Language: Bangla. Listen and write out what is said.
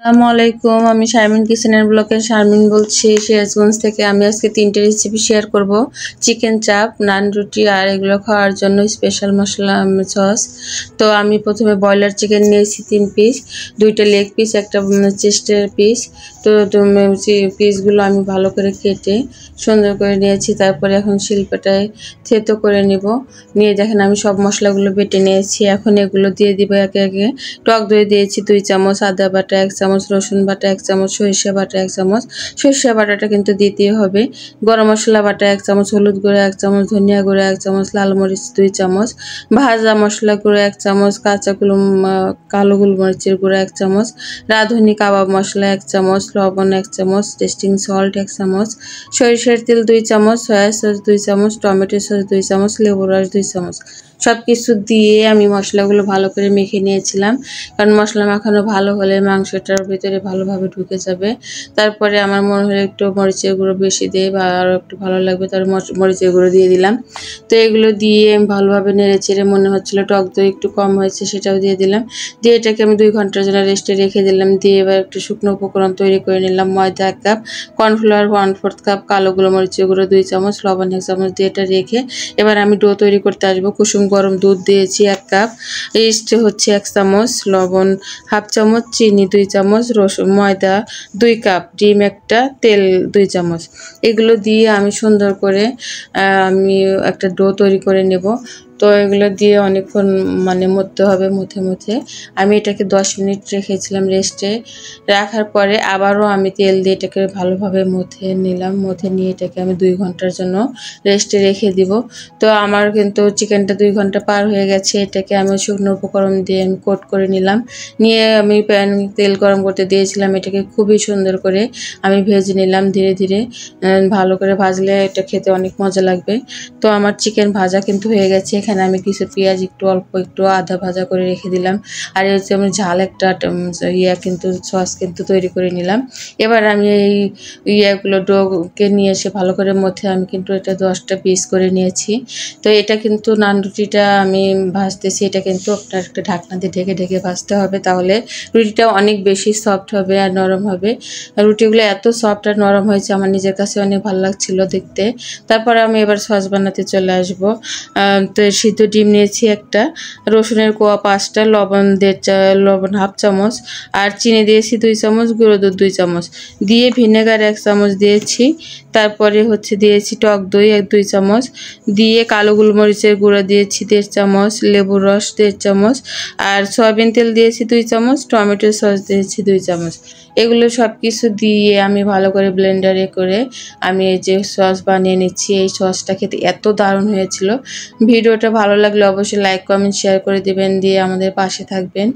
আসসালামু আলাইকুম। আমি শারমিন কিচেনের ব্লকের শারমিন বলছি সিরাজগঞ্জ থেকে। আমি আজকে 3টে রেসিপি শেয়ার করব। চিকেন চাপ, নান রুটি আর এগুলো খাওয়ার জন্য স্পেশাল মশলা সস। তো আমি প্রথমে ব্রয়লার চিকেন নিয়েছি 3 পিস, 2টা লেগ পিস, একটা চেস্টের পিস। তো পিসগুলো আমি ভালো করে কেটে সুন্দর করে নিয়েছি। তারপরে এখন শিলপাটায় থেতো করে নিব। নিয়ে দেখেন আমি সব মশলাগুলো বেটে নিয়েছি। এখন এগুলো দিয়ে দিব একে একে। টক দই দিয়েছি 2 চামচ, আদা বাটা 1 চামচ, রসুন বাটা 1 চামচ, সরিষা বাটা 1 চামচ। সরিষা বাটাটা কিন্তু দিতেই হবে। গরম মশলা বাটা 1 চামচ, হলুদ গুঁড়া 1 চামচ, ধনিয়া গুঁড়া 1 চামচ, লাল মরিচ 2 চামচ, ভাজা মশলা গুঁড়া 1 চামচ, কালো গোলমরিচের গুঁড়া 1 চামচ, রাঁধুনি কাবাব মশলা 1 চামচ, লবণ 1 চামচ, টেস্টিং সল্ট 1 চামচ, সরিষার তেল 2 চামচ, সয়া সস 2 চামচ, টমেটো সস 2 চামচ, লেবুর রস 2 চামচ। সবকিছু দিয়ে আমি মশলাগুলো ভালো করে মেখে নিয়েছিলাম, কারণ মশলা মাখানো ভালো হলে মাংসটার ভিতরে ভালোভাবে ঢুকে যাবে। তারপরে আমার মনে হলো একটু মরিচের গুঁড়ো বেশি দিয়ে বা আরও একটু ভালো লাগবে, তার মরিচের গুঁড়ো দিয়ে দিলাম। তো এগুলো দিয়ে আমি ভালোভাবে নেড়ে চেড়ে, মনে হচ্ছিলো টক দই একটু কম হয়েছে, সেটাও দিয়ে দিলাম। দিয়ে এটাকে আমি 2 ঘন্টার জন্য রেস্টে রেখে দিলাম। দিয়ে এবার একটু শুকনো উপকরণ তৈরি করে নিলাম। ময়দা 1 কাপ, কর্নফ্লাওয়ার 1/4 কাপ, কালো গোলমরিচের গুঁড়ো 2 চামচ, লবণ 1 চামচ দিয়ে এটা রেখে এবার আমি ডো তৈরি করতে আসবো। কুসুম গরম দুধ দিয়েছি 1 কাপ, ইস্ট হচ্ছে 1 চামচ, লবণ 1/2 চামচ, চিনি 2 চামচ, ময়দা 2 কাপ, ডিম একটা, তেল 2 চামচ। এগুলো দিয়ে আমি সুন্দর করে আমি একটা ডো তৈরি করে নেব। তো এগুলো দিয়ে অনেকক্ষণ মথতে হবে। মুথে আমি এটাকে 10 মিনিট রেখেছিলাম রেস্টে। রাখার পরে আবারও আমি তেল দিয়ে এটাকে ভালোভাবে মুথে নিলাম। মুথে নিয়ে এটাকে আমি 2 ঘন্টার জন্য রেস্টে রেখে দিব। তো আমার কিন্তু চিকেনটা 2 ঘন্টা পার হয়ে গেছে। এটাকে আমি শুকনো উপকরণ দিয়ে আমি কোট করে নিলাম। নিয়ে আমি তেল গরম করতে দিয়েছিলাম। এটাকে খুবই সুন্দর করে আমি ভেজে নিলাম ধীরে ধীরে। ভালো করে ভাজলে এটা খেতে অনেক মজা লাগবে। তো আমার চিকেন ভাজা কিন্তু হয়ে গেছে। এখানে আমি কিছু পেঁয়াজ অল্প একটু আদা ভাজা করে রেখে দিলাম। আর হচ্ছে আমি ঝাল একটা সস কিন্তু তৈরি করে নিলাম। এবার আমি এই ডোকে নিয়ে এসে ভালো করে মথে আমি কিন্তু এটা 10টা পিস করে নিয়েছি। তো এটা কিন্তু নান রুটিটা আমি ভাজতেছি। এটা কিন্তু আপনার একটা ঢাকনা দিয়ে ঢেকে ঢেকে ভাজতে হবে, তাহলে রুটিটা অনেক বেশি সফট হবে আর নরম হবে। রুটিগুলো এত সফট আর নরম হয়েছে, আমার নিজের কাছে অনেক ভালো লাগছিল দেখতে। তারপর আমি এবার সস বানাতে চলে আসব। তো সিদ্ধ ডিম নিয়েছি একটা, রসুনের কোয়া 5টা, লবণ 1/2 চামচ, আর চিনি দিয়েছি 2 চামচ, গুঁড়ো দুধ 2 চামচ, দিয়ে ভিনেগার 1 চামচ দিয়েছি। তারপরে দিয়েছি টক দই 2 চামচ, দিয়ে কালো গোলমরিচের গুঁড়ো দিয়েছি 1.5 চামচ, লেবুর রস 1.5 চামচ, আর সয়াবিন তেল দিয়েছি 2 চামচ, টমেটো সস দিয়েছি 2 চামচ। এগুলো সব কিছু দিয়ে আমি ভালো করে ব্লেন্ডারে করে আমি এই যে সস বানিয়ে নিচ্ছি। এই সসটা খেতে এত দারুণ হয়েছিল। ভিডিওটা ভালো লাগলে অবশ্যই লাইক, কমেন্ট, শেয়ার করে দেবেন, দিয়ে আমাদের পাশে থাকবেন।